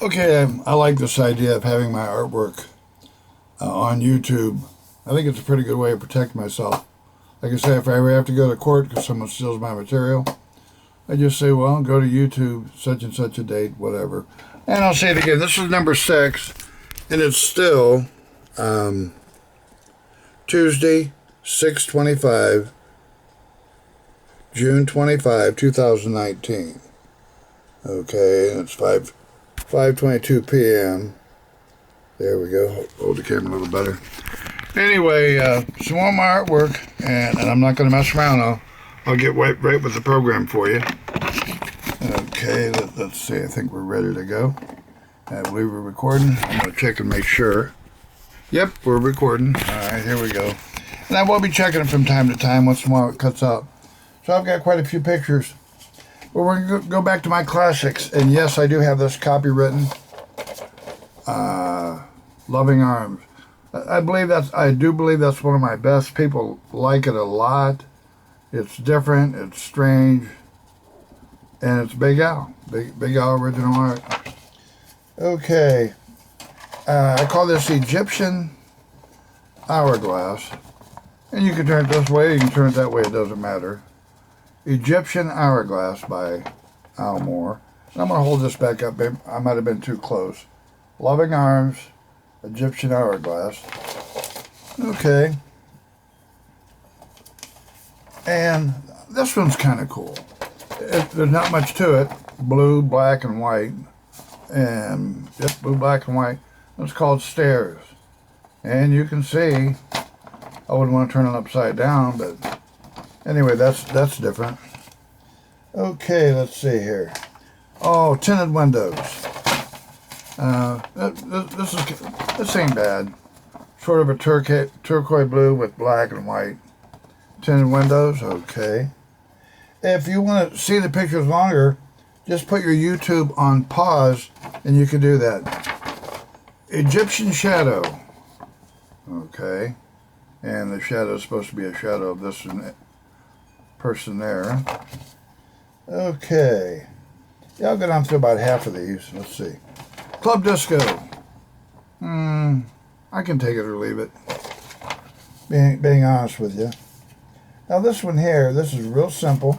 Okay, I like this idea of having my artwork on YouTube. I think it's a pretty good way of protecting myself. Like I say, if I ever have to go to court because someone steals my material, I just say, well, go to YouTube, such and such a date, whatever. And I'll say it again. This is number 6, and it's still Tuesday, 6/25, June 25, 2019. Okay, and it's 5:22 p.m. There we go. Hold the camera a little better. Anyway, some more of my artwork, and I'm not going to mess around. I'll get right with the program for you. Okay, let's see. I think we're ready to go. I believe we're recording. I'm going to check and make sure. Yep, we're recording. All right, here we go. And I will be checking it from time to time once in a while it cuts out. So I've got quite a few pictures. But we're going to go back to my classics. And yes, I do have this copywritten. Loving Arms. I do believe that's one of my best. People like it a lot. It's different, it's strange, and it's Big Al. Big Al original art. Okay. I call this Egyptian Hourglass. And you can turn it this way, you can turn it that way, it doesn't matter. Egyptian Hourglass by Al Moore. And I'm going to hold this back up. I might have been too close. Loving Arms, Egyptian Hourglass. Okay. And this one's kind of cool. There's not much to it. Blue, black, and white. And, yep, blue, black, and white. It's called Stairs. And you can see, I wouldn't want to turn it upside down, but anyway, that's different. Okay, let's see here. Oh, tinted windows. This ain't bad. Sort of a turquoise blue with black and white. Tinted windows, okay. If you want to see the pictures longer, just put your YouTube on pause and you can do that. Egyptian Shadow. Okay. And the shadow is supposed to be a shadow of this person there. Okay. Yeah, I'll go down through about half of these. Let's see. Club Disco. I can take it or leave it. Being honest with you. Now this one here, this is real simple.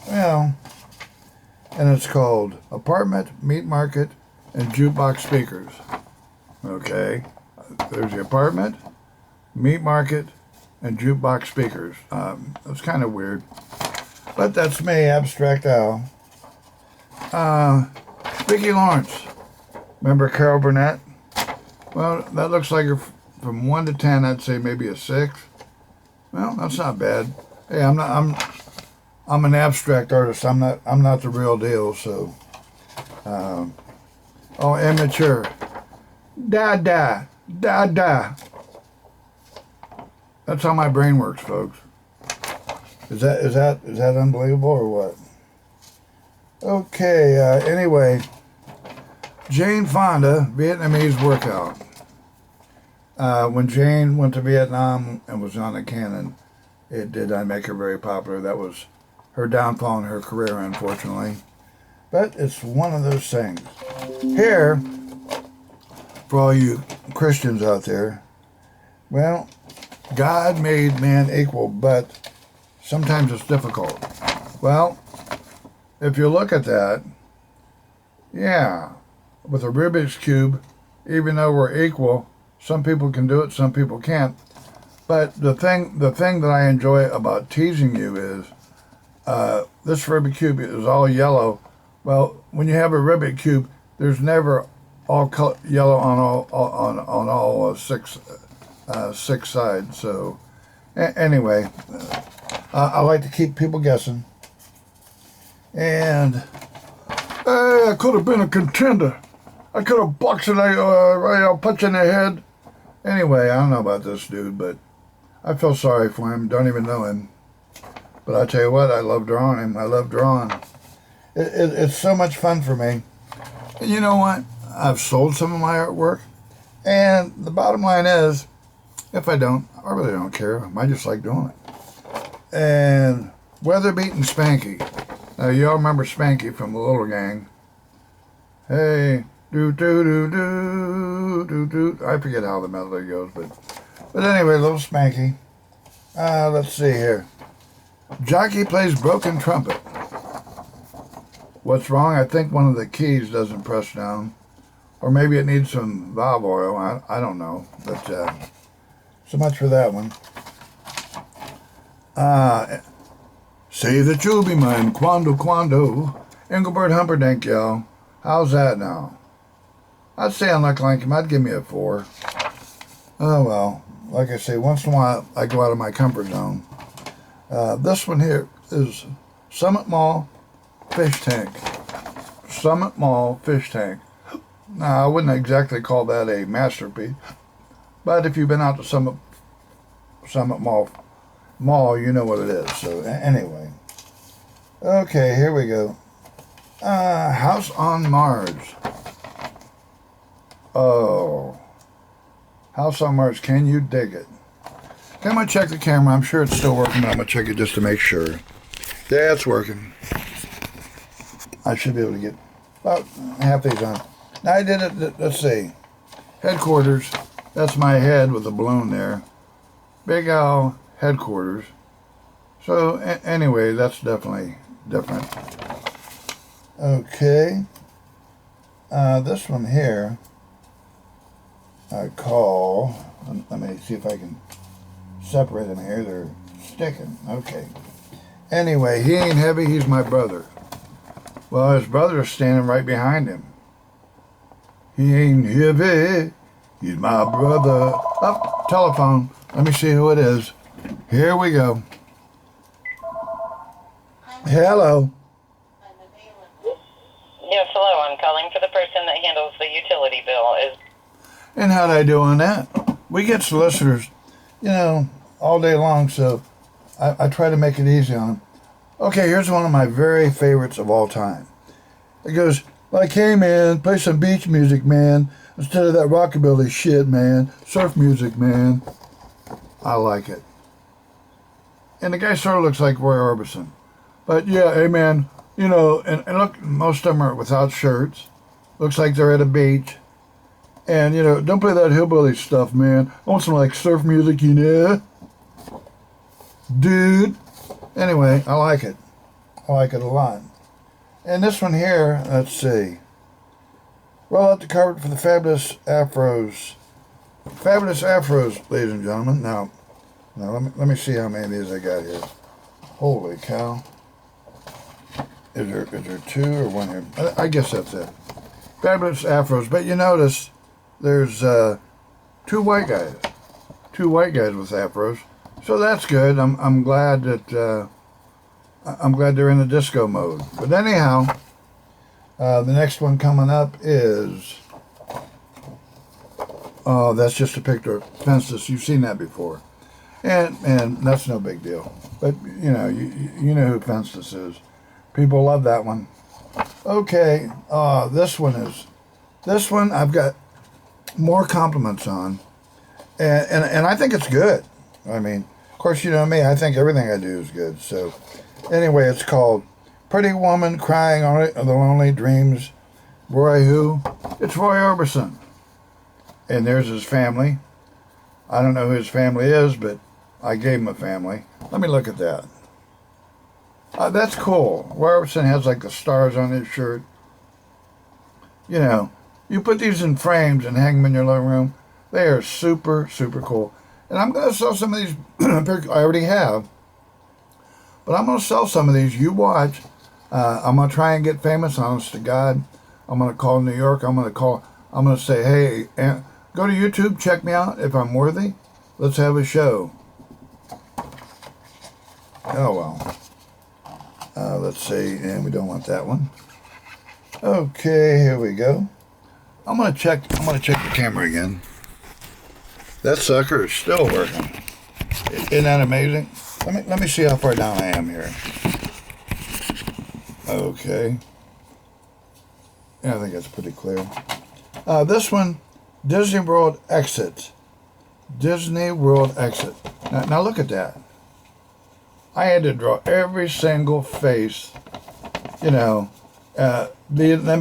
Well, and it's called Apartment, Meat Market, and Jukebox Speakers. Okay. There's the apartment, meat market, and jukebox speakers. That's kind of weird. But that's me, Abstract Al. Vicki Lawrence. Remember Carol Burnett? Well, that looks like from 1 to 10, I'd say maybe a 6. Well, that's not bad. Hey, I'm an abstract artist. I'm not the real deal, so. Immature. Da. That's how my brain works, folks. Is that unbelievable or what? Okay, anyway. Jane Fonda, Vietnamese workout. When Jane went to Vietnam and was on the cannon, it did not make her very popular. That was her downfall in her career, unfortunately. But it's one of those things. Here, for all you Christians out there, well, God made man equal, but sometimes it's difficult. Well, if you look at that, yeah, with a Rubik's Cube, even though we're equal, some people can do it, some people can't. But the thing that I enjoy about teasing you is, this Rubik's Cube is all yellow. Well, when you have a Rubik's Cube, there's never all yellow on all six sides. So anyway, I like to keep people guessing. And hey, I could have been a contender. I could have boxed it, I'll punch in the head. Anyway, I don't know about this dude, but I feel sorry for him. Don't even know him. But I tell you what, I love drawing him. I love drawing. It's so much fun for me. And you know what? I've sold some of my artwork. And the bottom line is, if I don't, I really don't care. I just like doing it. And Weatherbeat and Spanky. Now, you all remember Spanky from the Little Gang. Hey, do do do do do do. I forget how the melody goes, but anyway, little Spanky. Let's see here. Jockey plays broken trumpet. What's wrong? I think one of the keys doesn't press down. Or maybe it needs some valve oil. I don't know. But so much for that one. Say that you'll be mine. Quando. Engelbert Humperdinck, y'all. How's that now? I'd say Unlucky Like him. I'd give me a 4. Oh, well. Like I say, once in a while I go out of my comfort zone. This one here is Summit Mall Fish Tank. Summit Mall Fish Tank. Now, I wouldn't exactly call that a masterpiece, but if you've been out to Summit Mall, you know what it is. So, anyway. Okay, here we go. House on Mars. Oh. House on Mars, can you dig it? Okay, I'm going to check the camera. I'm sure it's still working, but I'm going to check it just to make sure. Yeah, it's working. I should be able to get about half these on. Now I did it, let's see. Headquarters. That's my head with a balloon there. Big Al headquarters. So anyway, that's definitely different. Okay. This one here, I call, let me see if I can separate them here. They're sticking. Okay. Anyway, he ain't heavy. He's my brother. Well, his brother's standing right behind him. He ain't heavy. He's my brother. Oh, telephone. Let me see who it is. Here we go. Hello. Yes, hello. I'm calling for the person that handles the utility bill. And how'd I do on that? We get solicitors, all day long, so I try to make it easy on them. Okay, here's one of my very favorites of all time. It goes, like, hey, man, play some beach music, man, instead of that rockabilly shit, man. Surf music, man. I like it. And the guy sort of looks like Roy Orbison. But, yeah, hey, man, and look, most of them are without shirts. Looks like they're at a beach. And, don't play that hillbilly stuff, man. I want some, surf music, Dude. Anyway, I like it. I like it a lot. And this one here, let's see. Roll out the carpet for the Fabulous Afros. Fabulous Afros, ladies and gentlemen. Now let me see how many of these I got here. Holy cow. Is there 2 or 1 here? I guess that's it. Fabulous Afros. But you notice there's 2 white guys. 2 white guys with afros. So that's good. I'm glad that they're in the disco mode. But anyhow, the next one coming up is that's just a picture of Fences. You've seen that before, and that's no big deal. But you know who Fences is. People love that one. Okay, this one I've got more compliments on, and I think it's good. I mean, of course, you know me. I think everything I do is good. So, anyway, it's called "Pretty Woman Crying on It, The Lonely Dreams." Roy who? It's Roy Orbison, and there's his family. I don't know who his family is, but I gave him a family. Let me look at that. That's cool. Roy Orbison has the stars on his shirt. You put these in frames and hang them in your living room. They are super, super cool. And I'm going to sell some of these. I already have. But I'm going to sell some of these. You watch. I'm going to try and get famous, honest to God. I'm going to call New York. I'm going to say, hey, go to YouTube. Check me out. If I'm worthy, let's have a show. Oh, well. Let's see. And we don't want that one. Okay, here we go. I'm going to check the camera again. That sucker is still working. Isn't that amazing? Let me see how far down I am here. Okay. Yeah, I think that's pretty clear. This one, Disney World Exit. Disney World Exit. Now look at that. I had to draw every single face, them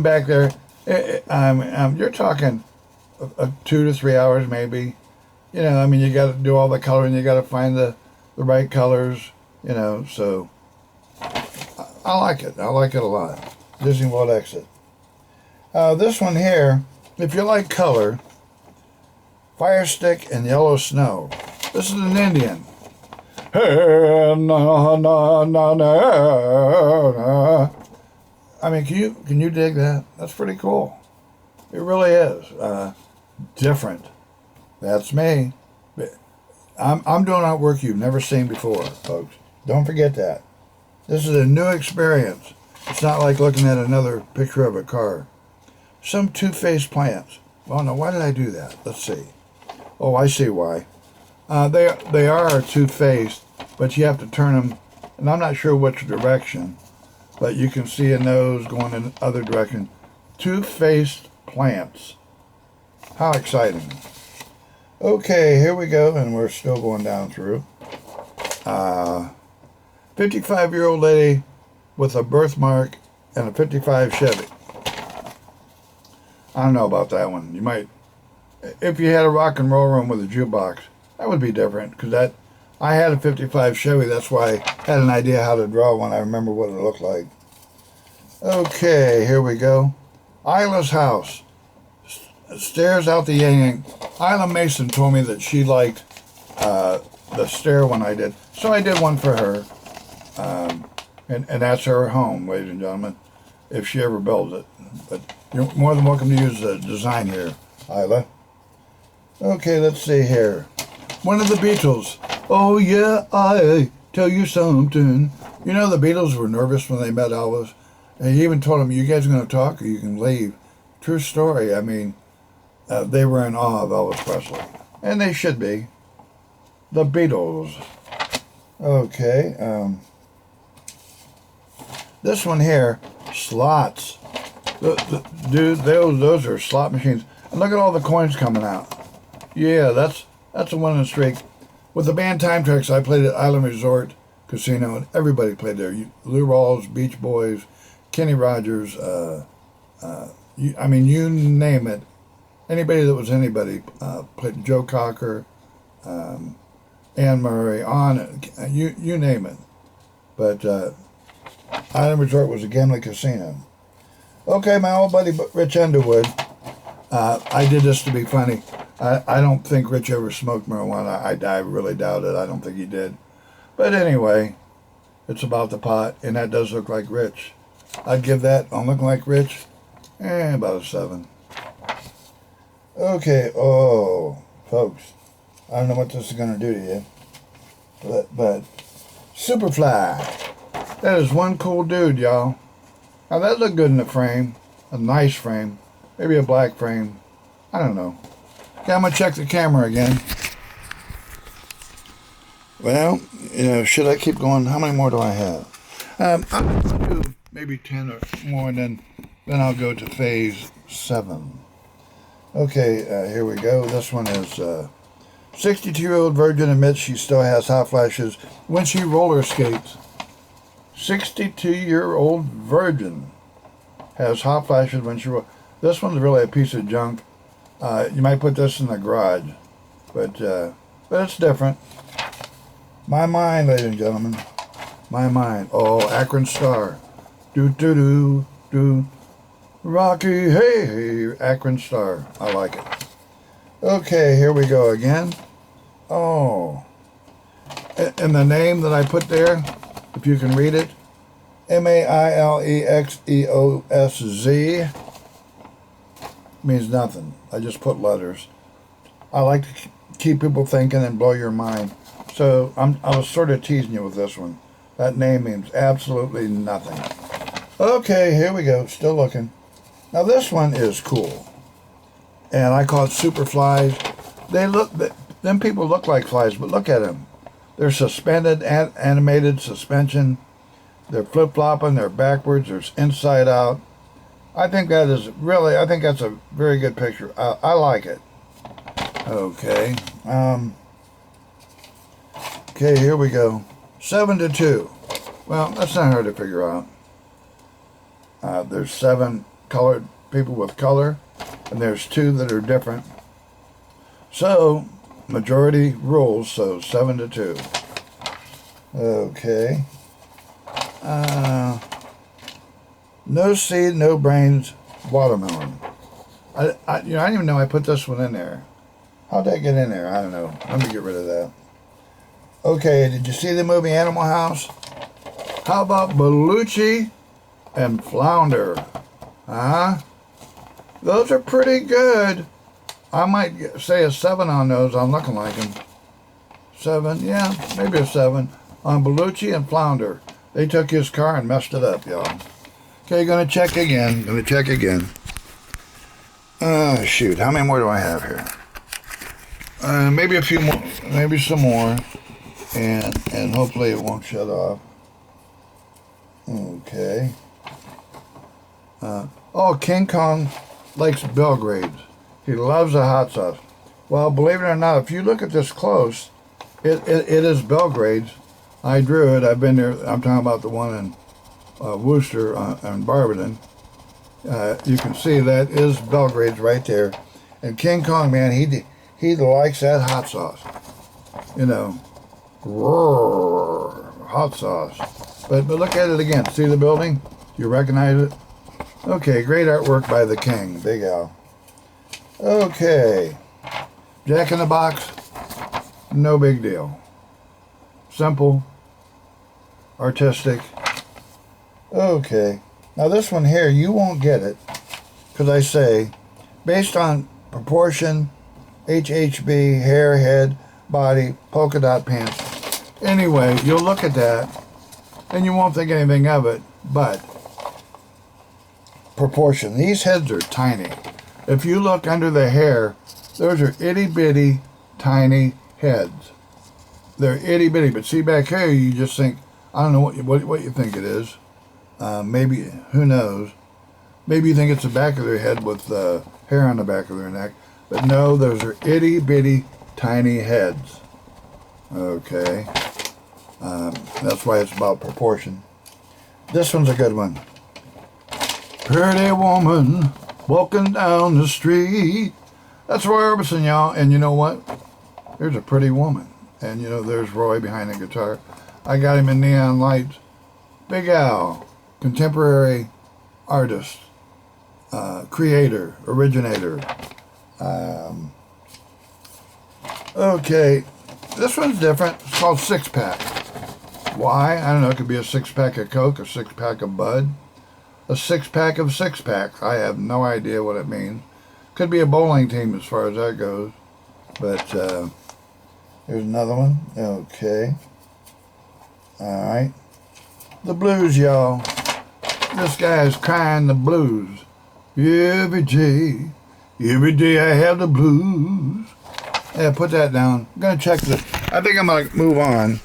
back there. You're talking 2 to 3 hours maybe. You know, I mean, you got to do all the coloring. You got to find the right colors. You know, so I like it. I like it a lot. Disney World exit. This one here, if you like color, Fire Stick and Yellow Snow. This is an Indian. Hey, na, na, na, na. I mean, can you dig that? That's pretty cool. It really is. Different. That's me. I'm doing artwork you've never seen before, folks. Don't forget that. This is a new experience. It's not like looking at another picture of a car. Some two-faced plants. Well, now, why did I do that? Let's see. Oh, I see why. They are two-faced, but you have to turn them, and I'm not sure which direction, but you can see a nose going in the other direction. Two-faced plants. How exciting. Okay, here we go, and we're still going down through. 55-year-old lady with a birthmark and a 55 Chevy. I don't know about that one. You might, if you had a rock and roll room with a jukebox, that would be different, because I had a 55 Chevy. That's why I had an idea how to draw one. I remember what it looked like. Okay, here we go. Isla's house. Stairs out the yang. Isla Mason told me that she liked the stair one I did. So I did one for her. And that's her home, ladies and gentlemen, if she ever builds it. But you're more than welcome to use the design here, Isla. Okay, let's see here. One of the Beatles. Oh, yeah, I tell you something. You know, the Beatles were nervous when they met Elvis. And he even told them, you guys are going to talk or you can leave. True story. I mean, they were in awe of Elvis Presley. And they should be. The Beatles. Okay. This one here, slots. Dude, those are slot machines. And look at all the coins coming out. Yeah, that's a winning streak. With the band Time Tricks, I played at Island Resort Casino, and everybody played there. Lou Rawls, Beach Boys, Kenny Rogers, I mean, you name it. Anybody that was anybody played. Joe Cocker, Anne Murray, you name it. But Island Resort was a gambling casino. Okay, my old buddy Rich Underwood. I did this to be funny. I don't think Rich ever smoked marijuana. I really doubt it. I don't think he did. But anyway, it's about the pot, and that does look like Rich. I'd give that, on looking like Rich, about a 7. Okay, folks, I don't know what this is going to do to you, but Superfly. That is one cool dude, y'all. Now, that looked good in the frame. A nice frame. Maybe a black frame. I don't know. Okay, I'm going to check the camera again. Well, should I keep going? How many more do I have? I'll do maybe 10 or more, and then I'll go to phase 7. Okay, here we go. This one is 62-year-old virgin admits she still has hot flashes when she roller skates. 62-year-old virgin has hot flashes when she roller. This one's really a piece of junk. You might put this in the garage, but it's different. My mind, ladies and gentlemen. My mind. Oh, Akron Star. Do. Rocky, hey, Akron Star. I like it. Okay, here we go again. Oh. And the name that I put there, if you can read it, Mailexeosz, means nothing. I just put letters. I like to keep people thinking and blow your mind. So I was sort of teasing you with this one. That name means absolutely nothing. Okay, here we go. Still looking. Now this one is cool, and I call it super flies. Them people look like flies, but look at them. They're suspended, animated suspension. They're flip-flopping, they're backwards, they're inside out. I think that's a very good picture. I like it. Okay. Okay, here we go. 7-2. Well, that's not hard to figure out. There's 7 colored people with color, and there's 2 that are different. So, majority rules, so 7-2. Okay. No seed, no brains, watermelon. I didn't even know I put this one in there. How'd that get in there? I don't know. Let me get rid of that. Okay, did you see the movie Animal House? How about Belushi and Flounder? Those are pretty good. I might say a 7 on those. I'm looking like them. 7, yeah, maybe a 7 on Belushi and Flounder. They took his car and messed it up, y'all. Okay, gonna check again. Shoot, how many more do I have here? Maybe a few more, maybe some more, and hopefully it won't shut off. Okay. King Kong likes Belgrade. He loves the hot sauce. Well, believe it or not, if you look at this close, it is Belgrade's. I drew it. I've been there. I'm talking about the one in Worcester and Barberton. You can see that is Belgrade's right there. And King Kong, man, he likes that hot sauce. You know, roar, hot sauce. But look at it again. See the building? You recognize it? Okay, great artwork by the King, Big Al. Okay, Jack in the Box, no big deal. Simple, artistic. Okay, now this one here, you won't get it, because I say, based on proportion, HHB, hair, head, body, polka dot pants. Anyway, you'll look at that, and you won't think anything of it, but proportion. These heads are tiny. If you look under the hair, those are itty-bitty, tiny heads. They're itty-bitty, but see back here, you just think, I don't know what you think it is. Maybe, who knows? Maybe you think it's the back of their head with hair on the back of their neck. But no, those are itty-bitty, tiny heads. Okay. That's why it's about proportion. This one's a good one. Pretty woman walking down the street. That's Roy Orbison, y'all. And you know what? There's a pretty woman. And you know, there's Roy behind the guitar. I got him in neon lights. Big Al, contemporary artist, creator, originator. Okay, this one's different. It's called Six Pack. Why? I don't know. It could be a 6-pack of Coke, a 6-pack of Bud, a 6-pack of 6-packs. I have no idea what it means. Could be a bowling team as far as that goes. But here's another one. Okay. All right. The blues, y'all. This guy is crying the blues. Every day I have the blues. Yeah, put that down. I'm going to check this. I think I'm going to move on.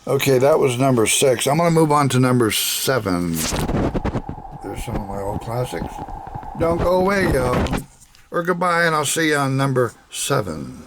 Okay, that was number 6. I'm going to move on to number 7. There's some of my old classics. Don't go away, y'all. Or goodbye, and I'll see you on number 7.